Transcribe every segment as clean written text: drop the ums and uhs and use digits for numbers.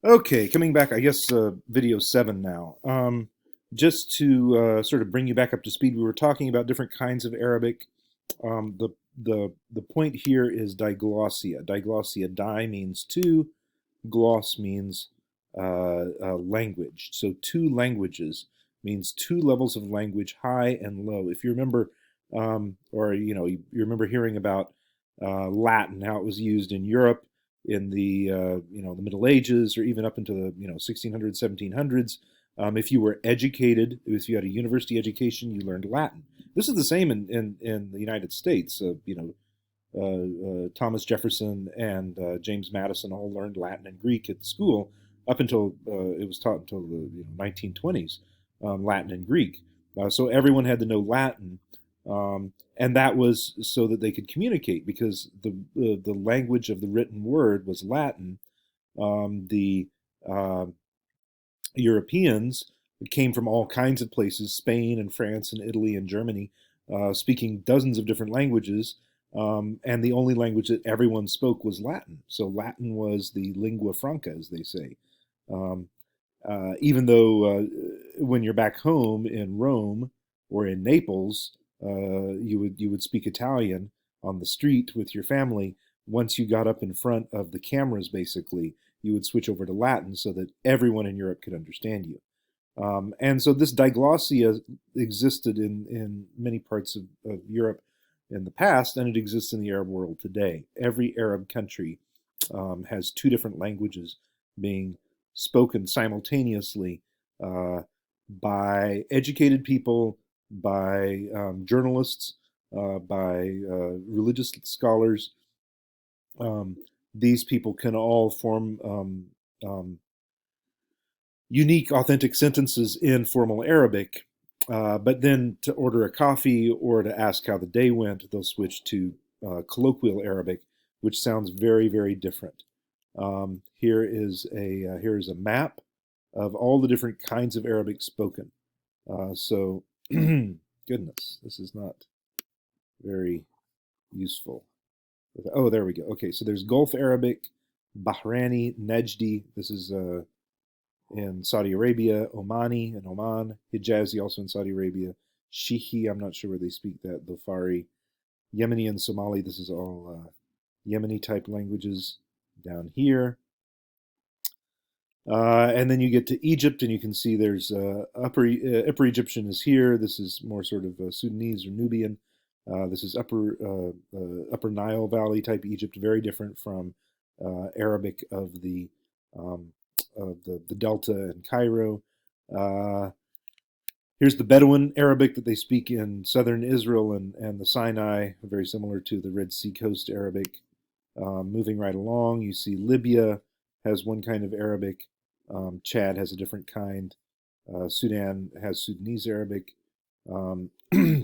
Okay, coming back, I guess video 7 now. Just to sort of bring you back up to speed, we were talking about different kinds of Arabic. The point here is diglossia. Diglossia, di means two, gloss means language. So two languages means two levels of language, high and low. If you remember, or you remember hearing about Latin, how it was used in Europe in the the Middle Ages, or even up into the 1600s, 1700s. If you were educated, if you had a university education, you learned Latin. This is the same in the United States. Thomas Jefferson and James Madison all learned Latin and Greek at school up until it was taught until the 1920s, Latin and Greek. So everyone had to know Latin, and that was so that they could communicate because the language of the written word was Latin. The Europeans came from all kinds of places, Spain and France and Italy and Germany, speaking dozens of different languages. And the only language that everyone spoke was Latin. So Latin was the lingua franca, as they say. Um, Even though when you're back home in Rome or in Naples, you would speak Italian on the street with your family. Once you got up in front of the cameras, basically, you would switch over to Latin so that everyone in Europe could understand you. And so this diglossia existed in many parts of Europe in the past, and it exists in the Arab world today. Every Arab country has two different languages being spoken simultaneously uh, by educated people, by journalists, by religious scholars. Um, these people can all form unique, authentic sentences in formal Arabic. But then to order a coffee or to ask how the day went, they'll switch to colloquial Arabic, which sounds very, very different. Here is a map of all the different kinds of Arabic spoken. So, goodness, this is not very useful. Oh, there we go. Okay, so there's Gulf Arabic, Bahraini, Najdi. This is in Saudi Arabia, Omani in Oman, Hijazi also in Saudi Arabia, Shihi, I'm not sure where they speak that, Dhofari, Yemeni and Somali, this is all Yemeni type languages down here. And then you get to Egypt, and you can see there's Upper Egyptian is here. This is more sort of Sudanese or Nubian. This is Upper Nile Valley type Egypt, very different from Arabic um, of the Delta and Cairo. Uh, Here's the Bedouin Arabic that they speak in southern Israel and the Sinai, very similar to the Red Sea coast Arabic. Moving right along, you see Libya has one kind of Arabic. Chad has a different kind. Sudan has Sudanese Arabic.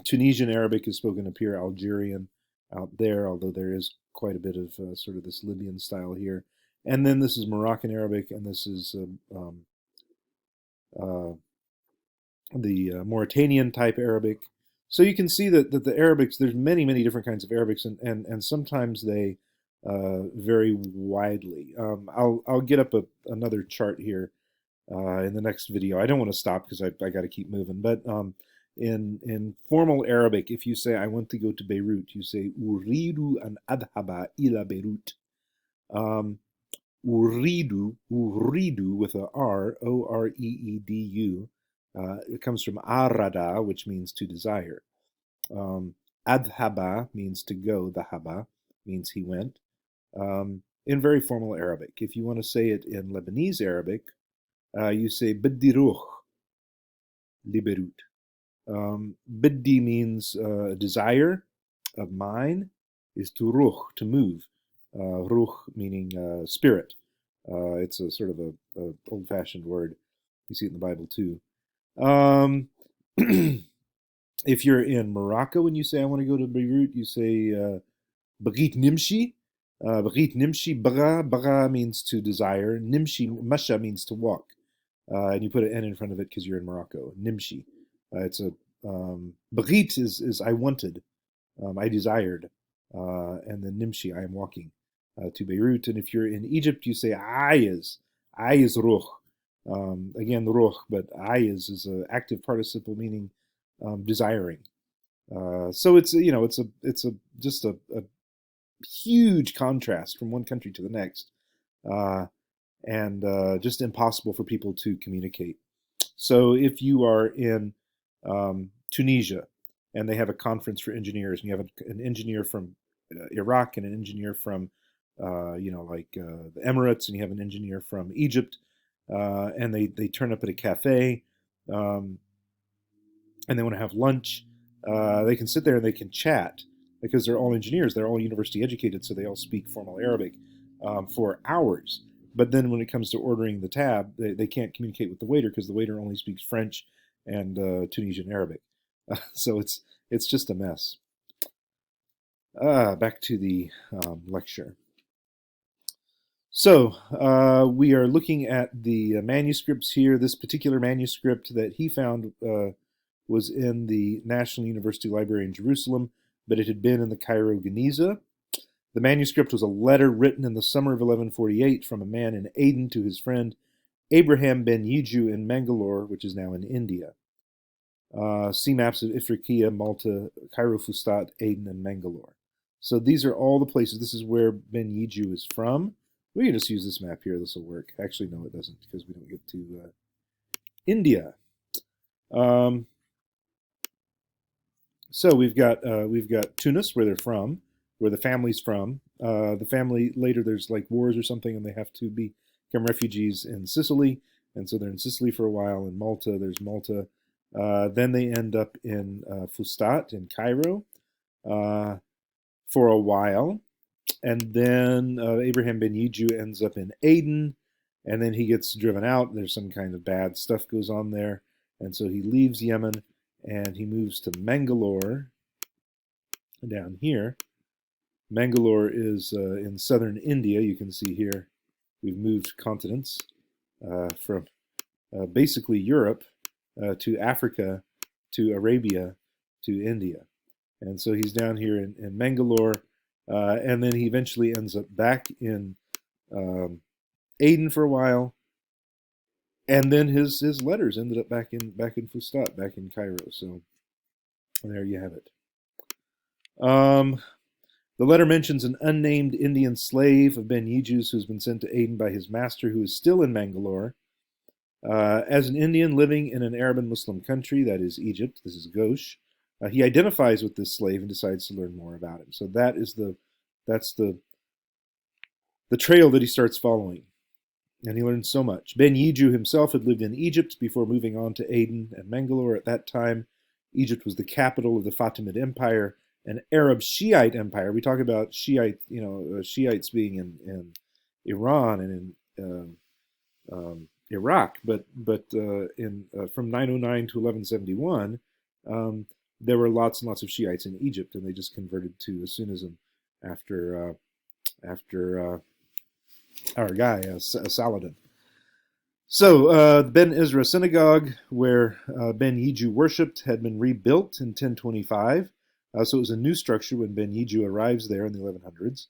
Tunisian Arabic is spoken up here, Algerian out there, although there is quite a bit of sort of this Libyan style here. And then this is Moroccan Arabic, and this is uh, the Mauritanian type Arabic. So you can see that the Arabics, there's many, many different kinds of Arabics, and sometimes they vary widely. I'll get up another chart here in the next video. I don't want to stop because I got to keep moving. But in formal Arabic, if you say I want to go to Beirut, you say uridu an adhaba ila Beirut. Um, uridu with a R, Oreedu. It comes from arada, which means to desire. Um, Adhaba means to go. Dhahaba means he went. In very formal Arabic. If you want to say it in Lebanese Arabic, you say Biddi ruh li Beirut. Biddi means desire of mine, is to ruh, to move. Ruh meaning spirit. It's a sort of a old-fashioned word. You see it in the Bible too. Um, if you're in Morocco and you say I want to go to Beirut, you say Bagit Nimshi. Bagit Nimshi. Baga means to desire. Nimshi Masha means to walk. And you put an N in front of it because you're in Morocco. Nimshi. It's a Bagit is I wanted, I desired, and then Nimshi I am walking to Beirut. And if you're in Egypt, you say Ayaz. I is ruch. Again, ruch, but I is an active participle meaning desiring. So it's just a huge contrast from one country to the next, uh, and just impossible for people to communicate. So if you are in Tunisia and they have a conference for engineers, and you have an engineer from Iraq and an engineer from the Emirates, and you have an engineer from Egypt, and they turn up at a cafe, um, and they want to have lunch, they can sit there and they can chat because they're all engineers, they're all university educated, so they all speak formal Arabic for hours. But then when it comes to ordering the tab, they can't communicate with the waiter because the waiter only speaks French and Tunisian Arabic. So it's just a mess. Back to the lecture. So we are looking at the manuscripts here. This particular manuscript that he found was in the National University Library in Jerusalem, but it had been in the Cairo Geniza. The manuscript was a letter written in the summer of 1148 from a man in Aden to his friend Abraham ben Yiju in Mangalore, which is now in India. See maps of Ifriqiya, Malta, Cairo, Fustat, Aden, and Mangalore. So these are all the places. This is where Ben Yiju is from. We can just use this map here. This will work. Actually, no, it doesn't, because we don't get to India. So we've got Tunis, where they're from, where the family's from. The family later, there's like wars or something, and they have to become refugees in Sicily, and so they're in Sicily for a while. In Malta, there's Malta. Then they end up in Fustat in Cairo for a while, and then Abraham ben Yiju ends up in Aden, and then he gets driven out. There's some kind of bad stuff goes on there, and so he leaves Yemen and he moves to Mangalore down here. Mangalore is in southern India. You can see here we've moved continents from basically Europe to Africa to Arabia to India. And so he's down here in Mangalore, and then he eventually ends up back in Aden for a while, and then his letters ended up back in Fustat, back in Cairo. So there you have it. The letter mentions an unnamed Indian slave of Ben Yiju's who's been sent to Aden by his master, who is still in Mangalore. As an Indian living in an Arab and Muslim country, that is Egypt, this is Ghosh, he identifies with this slave and decides to learn more about him. So that's the trail that he starts following, and he learns so much. Ben Yiju himself had lived in Egypt before moving on to Aden and Mangalore. At that time, Egypt was the capital of the Fatimid Empire, an Arab Shiite empire. We talk about Shiite, Shiites being in Iran and in Iraq, but from 909 to 1171, there were lots and lots of Shiites in Egypt, and they just converted to Sunnism after our guy Saladin. So the Ben Ezra Synagogue, where Ben Yiju worshipped, had been rebuilt in 1025. So it was a new structure when Ben Yiju arrives there in the 1100s.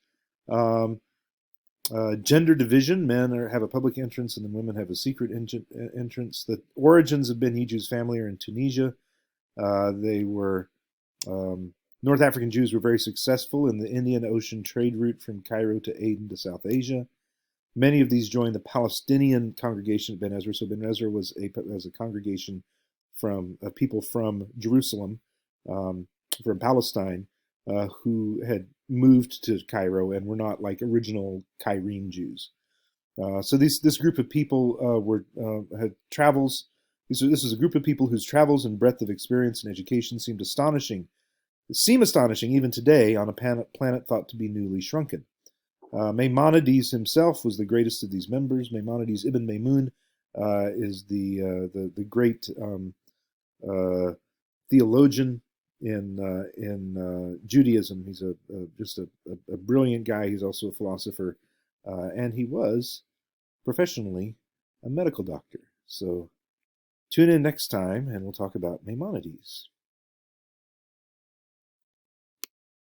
Gender division: men have a public entrance, and then women have a secret entrance. The origins of Ben Yiju's family are in Tunisia. They were North African Jews were very successful in the Indian Ocean trade route from Cairo to Aden to South Asia. Many of these joined the Palestinian congregation of Ben Ezra. So Ben Ezra was a congregation from people from Jerusalem, from Palestine, who had moved to Cairo and were not like original Cairene Jews. So this group of people had travels. This was a group of people whose travels and breadth of experience and education seem astonishing even today on a planet thought to be newly shrunken. Maimonides himself was the greatest of these members. Maimonides ibn Maimun is the great theologian in Judaism. He's just a brilliant guy. He's also a philosopher, and he was professionally a medical doctor. So tune in next time, and we'll talk about Maimonides.